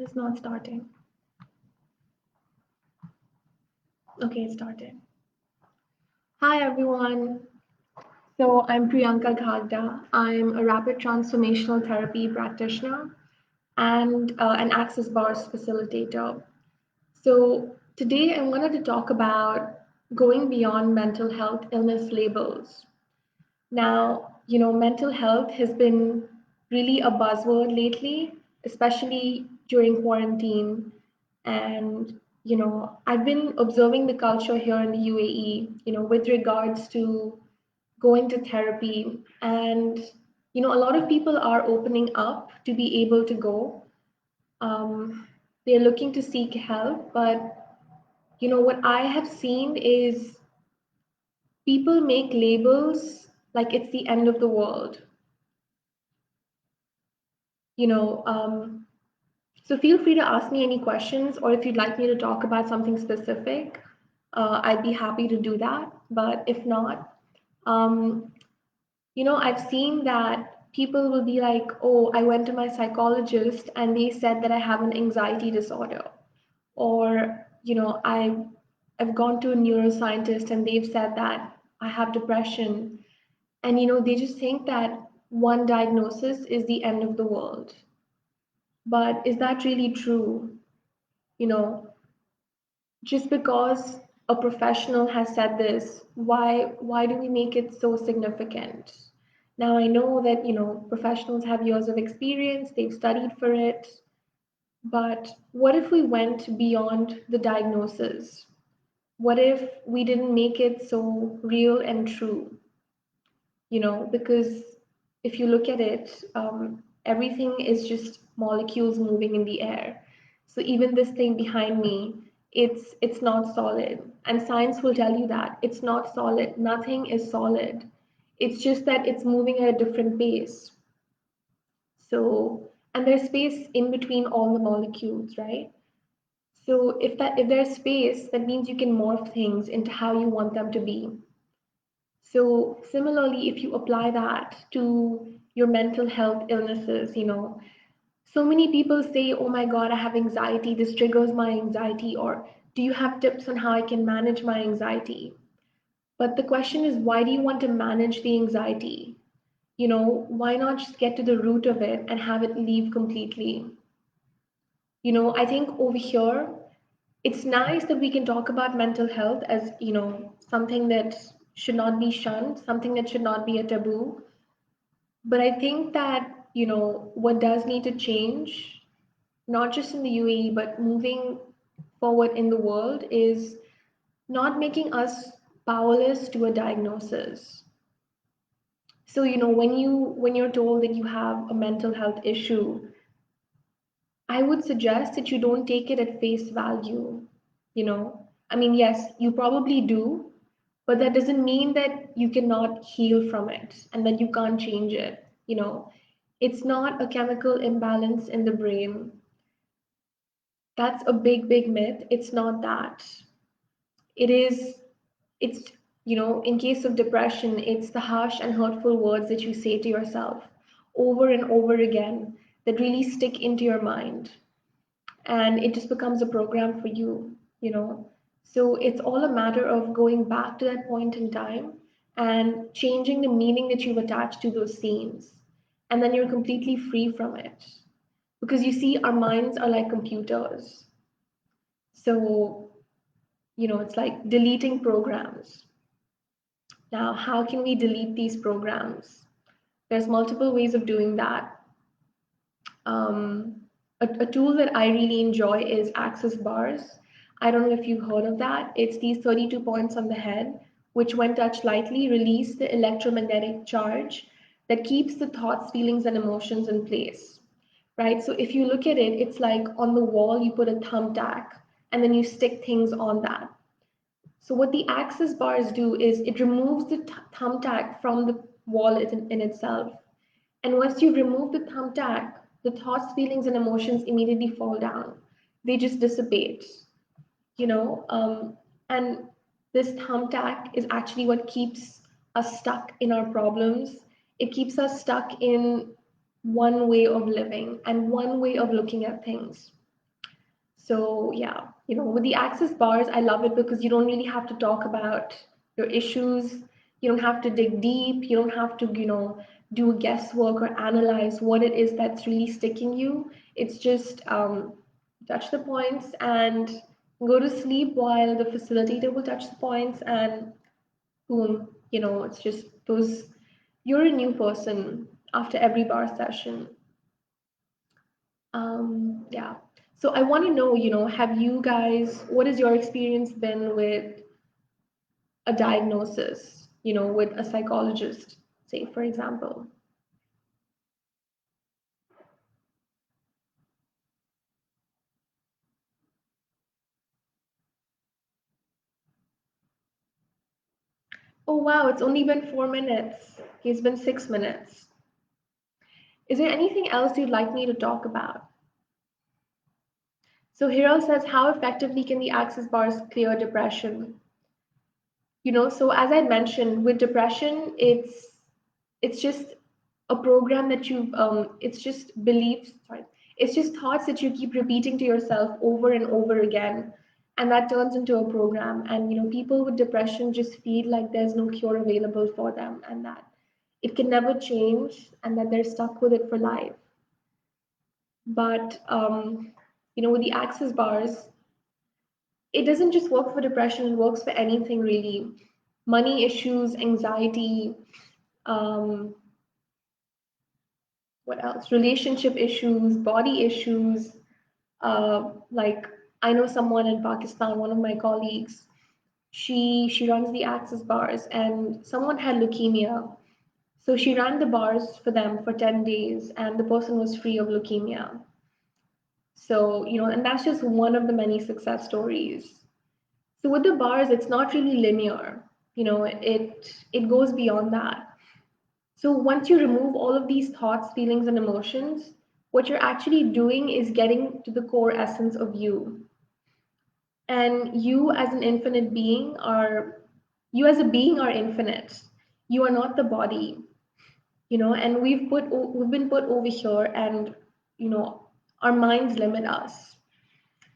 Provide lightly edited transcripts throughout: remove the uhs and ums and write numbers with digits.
It's not starting. Okay, it started. Hi everyone. So I'm Priyanka Ghaghda. I'm a rapid transformational therapy practitioner and an Access Bars facilitator. So today I wanted to talk about going beyond mental health illness labels. Now, mental health has been really a buzzword lately, especially during quarantine. And, I've been observing the culture here in the UAE, with regards to going to therapy. And, a lot of people are opening up to be able to go. They're looking to seek help. But, what I have seen is people make labels like it's the end of the world. you know um, so feel free to ask me any questions, or if you'd like me to talk about something specific, I'd be happy to do that. But if not, um, I've seen that people will be like, oh, I went to my psychologist and they said that I have an anxiety disorder. Or I've gone to a neuroscientist and they've said that I have depression. And they just think that one diagnosis is the end of the world. But is that really true? You know, just because a professional has said this, why do we make it so significant? Now I know that, professionals have years of experience, they've studied for it, but what if we went beyond the diagnosis? What if we didn't make it so real and true? Because if you look at it, everything is just molecules moving in the air. So even this thing behind me, it's not solid, and science will tell you that it's not solid. Nothing is solid. It's just that it's moving at a different pace. So, and there's space in between all the molecules, right? So if there's space, that means you can morph things into how you want them to be. So similarly, if you apply that to your mental health illnesses, so many people say, oh my God, I have anxiety, this triggers my anxiety, or do you have tips on how I can manage my anxiety? But the question is, why do you want to manage the anxiety? Why not just get to the root of it and have it leave completely? I think over here, it's nice that we can talk about mental health as, something that should not be shunned, something that should not be a taboo. But I think that, what does need to change, not just in the UAE, but moving forward in the world, is not making us powerless to a diagnosis. So, when you're told that you have a mental health issue, I would suggest that you don't take it at face value. I mean, yes, you probably do, but that doesn't mean that you cannot heal from it and that you can't change it. It's not a chemical imbalance in the brain. That's a big, big myth. It's not that. It is, it's, in case of depression, it's the harsh and hurtful words that you say to yourself over and over again that really stick into your mind. And it just becomes a program for you. So it's all a matter of going back to that point in time and changing the meaning that you've attached to those scenes. And then you're completely free from it. Because you see, our minds are like computers. So, it's like deleting programs. Now, how can we delete these programs? There's multiple ways of doing that. Um, a tool that I really enjoy is Access Bars. I don't know if you've heard of that. It's these 32 points on the head, which, when touched lightly, release the electromagnetic charge that keeps the thoughts, feelings, and emotions in place. Right? So if you look at it, it's like on the wall, you put a thumbtack and then you stick things on that. So what the Access Bars do is it removes the thumbtack from the wall in itself. And once you remove the thumbtack, the thoughts, feelings, and emotions immediately fall down. They just dissipate, you know. And this thumbtack is actually what keeps us stuck in our problems. It keeps us stuck in one way of living and one way of looking at things. So yeah, with the access bars, I love it because you don't really have to talk about your issues. You don't have to dig deep. You don't have to, do guesswork or analyze what it is that's really sticking you. It's just touch the points and go to sleep while the facilitator will touch the points, and boom, it's just those. You're a new person after every bar session. Yeah. So I want to know, have you guys, what has your experience been with a diagnosis, with a psychologist, say, for example? Oh, wow, it's only been 4 minutes. It's been 6 minutes. Is there anything else you'd like me to talk about? So Hiro says, how effectively can the access bars clear depression? So as I mentioned, with depression, it's just a program that you it's just beliefs, sorry, it's just thoughts that you keep repeating to yourself over and over again, and that turns into a program. And people with depression just feel like there's no cure available for them, and that it can never change, and that they're stuck with it for life. But with the access bars, it doesn't just work for depression, it works for anything really. Money issues, anxiety, um, what else? Relationship issues, body issues. Like I know someone in Pakistan, one of my colleagues, she runs the access bars, and someone had leukemia. So she ran the bars for them for 10 days, and the person was free of leukemia. So, and that's just one of the many success stories. So with the bars, it's not really linear. It goes beyond that. So once you remove all of these thoughts, feelings, and emotions, what you're actually doing is getting to the core essence of you. And you as a being are infinite. You are not the body, and we've been put over here, and you know, our minds limit us.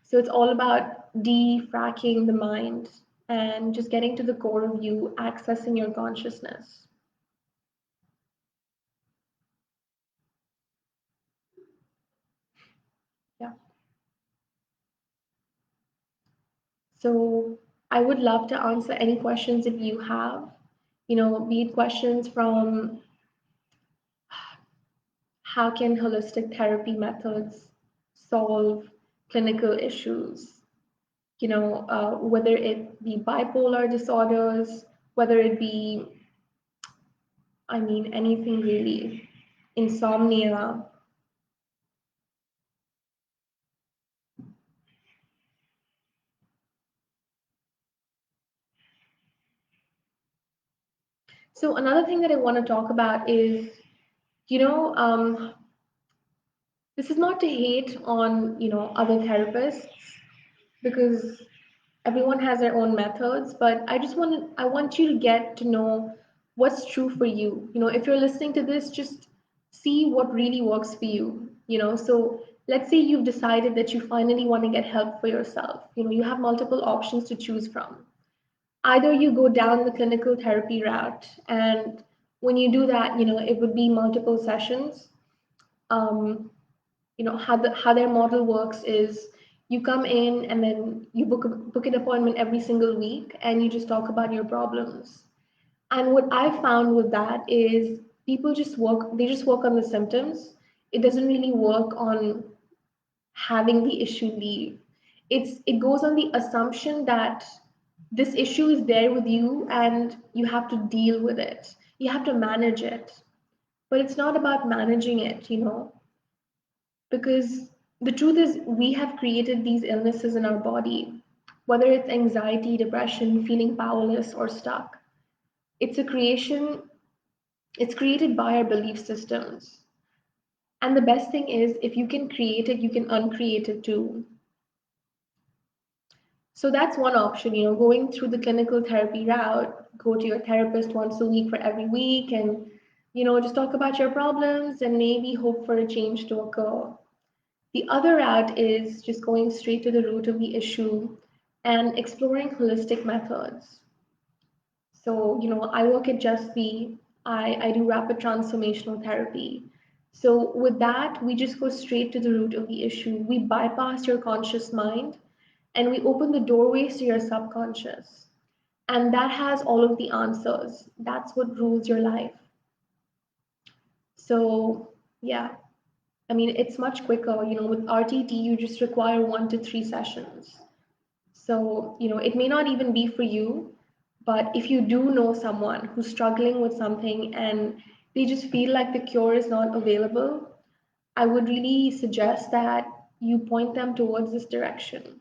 So it's all about defracking the mind and just getting to the core of you, accessing your consciousness. Yeah. So I would love to answer any questions if you have, be it questions from how can holistic therapy methods solve clinical issues, whether it be bipolar disorders, whether it be, I mean, anything really, insomnia. So another thing that I want to talk about is, you know, um, this is not to hate on, other therapists, because everyone has their own methods, but I want you to get to know what's true for you. If you're listening to this, just see what really works for you. So let's say you've decided that you finally want to get help for yourself. You have multiple options to choose from. Either you go down the clinical therapy route, and when you do that, it would be multiple sessions. um, how their model works is you come in and then you book an appointment every single week, and you just talk about your problems. And what I found with that is people just work on the symptoms. It doesn't really work on having the issue leave. It goes on the assumption that this issue is there with you and you have to deal with it, you have to manage it. But it's not about managing it, because the truth is we have created these illnesses in our body, whether it's anxiety, depression, feeling powerless or stuck. It's a creation, it's created by our belief systems. And the best thing is, if you can create it, you can uncreate it too. So that's one option, going through the clinical therapy route, go to your therapist once a week for every week, and just talk about your problems and maybe hope for a change to occur. The other route is just going straight to the root of the issue and exploring holistic methods. So, I work at Just Be. I do rapid transformational therapy. So, with that, we just go straight to the root of the issue. We bypass your conscious mind and we open the doorways to your subconscious. And that has all of the answers. That's what rules your life. So, yeah, I mean, it's much quicker. With RTT, you just require 1 to 3 sessions. So, it may not even be for you, but if you do know someone who's struggling with something and they just feel like the cure is not available, I would really suggest that you point them towards this direction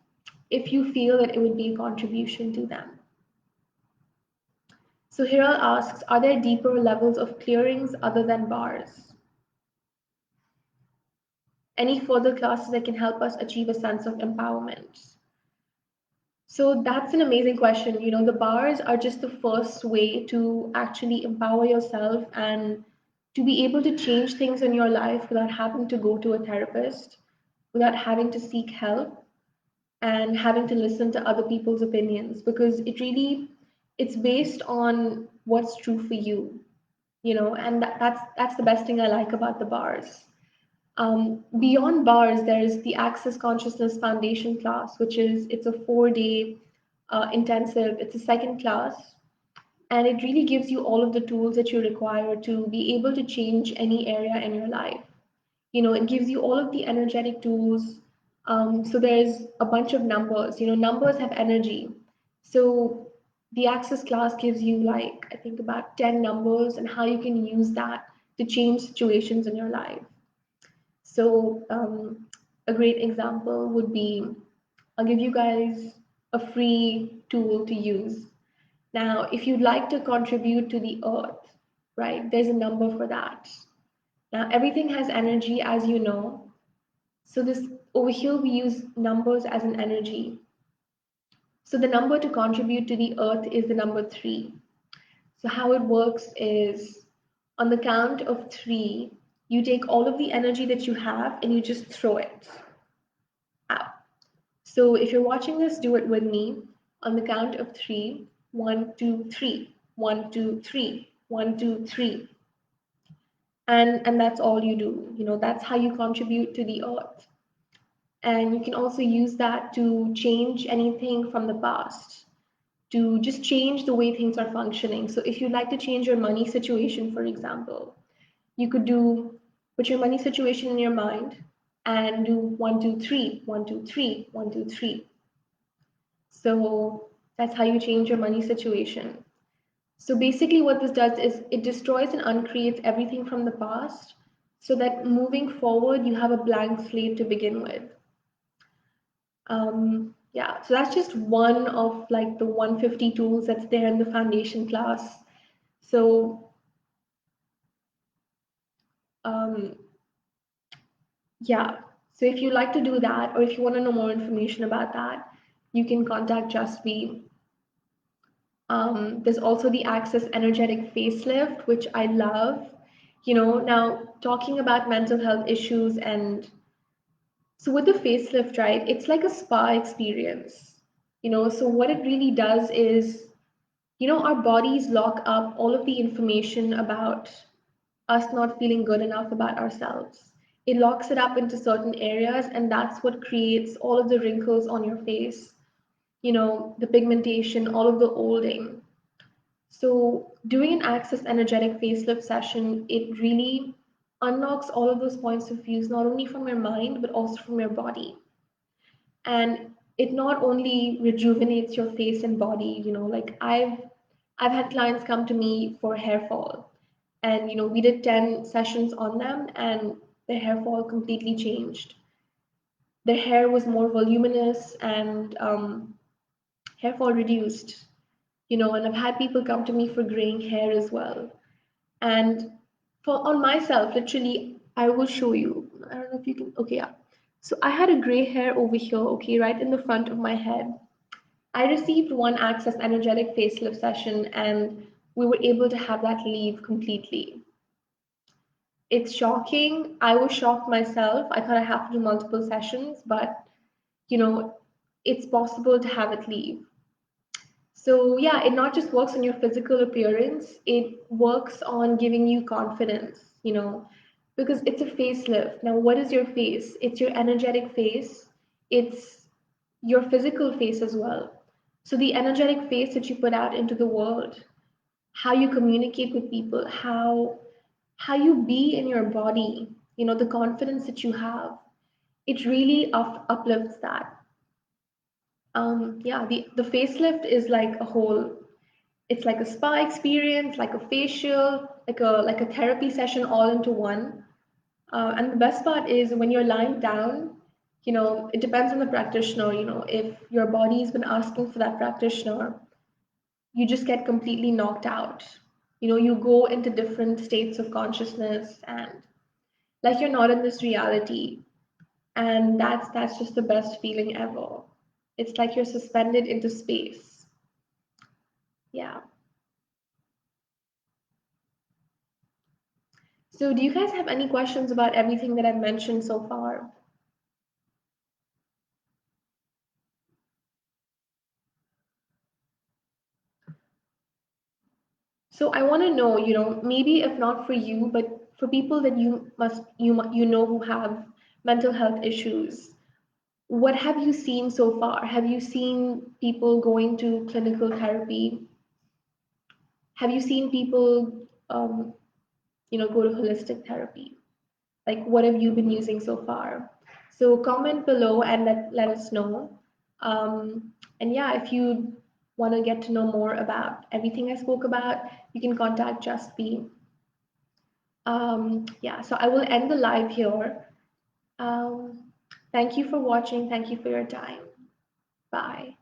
if you feel that it would be a contribution to them. So Hiral asks, are there deeper levels of clearings other than bars? Any further classes that can help us achieve a sense of empowerment? So that's an amazing question. The bars are just the first way to actually empower yourself and to be able to change things in your life without having to go to a therapist, without having to seek help and having to listen to other people's opinions because it's based on what's true for you, and that's the best thing I like about the bars. Beyond bars, there's the Access Consciousness Foundation class, which is it's a 4 day intensive. It's a second class, and it really gives you all of the tools that you require to be able to change any area in your life. It gives you all of the energetic tools. So there's a bunch of numbers. Numbers have energy. So the Access class gives you like I think about 10 numbers and how you can use that to change situations in your life. So, a great example would be I'll give you guys a free tool to use. Now, if you'd like to contribute to the earth, right, there's a number for that. Now, everything has energy, as you know. So, this over here, we use numbers as an energy. So, the number to contribute to the earth is the number 3. So, how it works is on the count of 3, you take all of the energy that you have and you just throw it out. So, if you're watching this, do it with me on the count of 3. 1, 2, 3. 1, 2, 3. 1, 2, 3. And that's all you do. That's how you contribute to the earth. And you can also use that to change anything from the past, to just change the way things are functioning. So if you'd like to change your money situation, for example, you could put your money situation in your mind and do 1, 2, 3, 1, 2, 3, 1, 2, 3. So that's how you change your money situation. So basically what this does is it destroys and uncreates everything from the past so that moving forward you have a blank slate to begin with. Yeah, so that's just one of like the 150 tools that's there in the foundation class. So um, yeah, so if you'd like to do that, or if you want to know more information about that, you can contact Just Be. There's also the Access Energetic Facelift, which I love. Now talking about mental health issues, and so with the facelift, right, it's like a spa experience. So what it really does is, our bodies lock up all of the information about us not feeling good enough about ourselves. It locks it up into certain areas, and that's what creates all of the wrinkles on your face, the pigmentation, all of the olding. So, doing an Access Energetic Facelift session, it really unlocks all of those points of views, not only from your mind, but also from your body. And it not only rejuvenates your face and body, like I've had clients come to me for hair fall, and we did 10 sessions on them, and their hair fall completely changed. Their hair was more voluminous, and hair fall reduced. And I've had people come to me for graying hair as well. And for on myself, literally, I will show you. I don't know if you can. Okay, yeah. So I had a gray hair over here, okay, right in the front of my head. I received one Access Energetic Facelift session, and we were able to have that leave completely. It's shocking. I was shocked myself. I thought I have to do multiple sessions, but you know, it's possible to have it leave. So yeah, it not just works on your physical appearance, it works on giving you confidence, because it's a facelift. Now, what is your face? It's your energetic face. It's your physical face as well. So the energetic face that you put out into the world, how you communicate with people, how you be in your body, the confidence that you have, it really uplifts that. Yeah, the facelift is like a whole. It's like a spa experience, like a facial, like a therapy session all into one. And the best part is when you're lying down, it depends on the practitioner. If your body's been asking for that practitioner, you just get completely knocked out. You go into different states of consciousness and like you're not in this reality. And that's just the best feeling ever. It's like you're suspended into space. Yeah. So do you guys have any questions about everything that I've mentioned so far? So I want to know, maybe if not for you, but for people that you know who have mental health issues, what have you seen so far? Have you seen people going to clinical therapy? Have you seen people, go to holistic therapy? Like, what have you been using so far? So comment below and let us know. And yeah, if you want to get to know more about everything I spoke about, you can contact Just Be. Yeah, so I will end the live here. Um, Thank you for watching. Thank you for your time. Bye.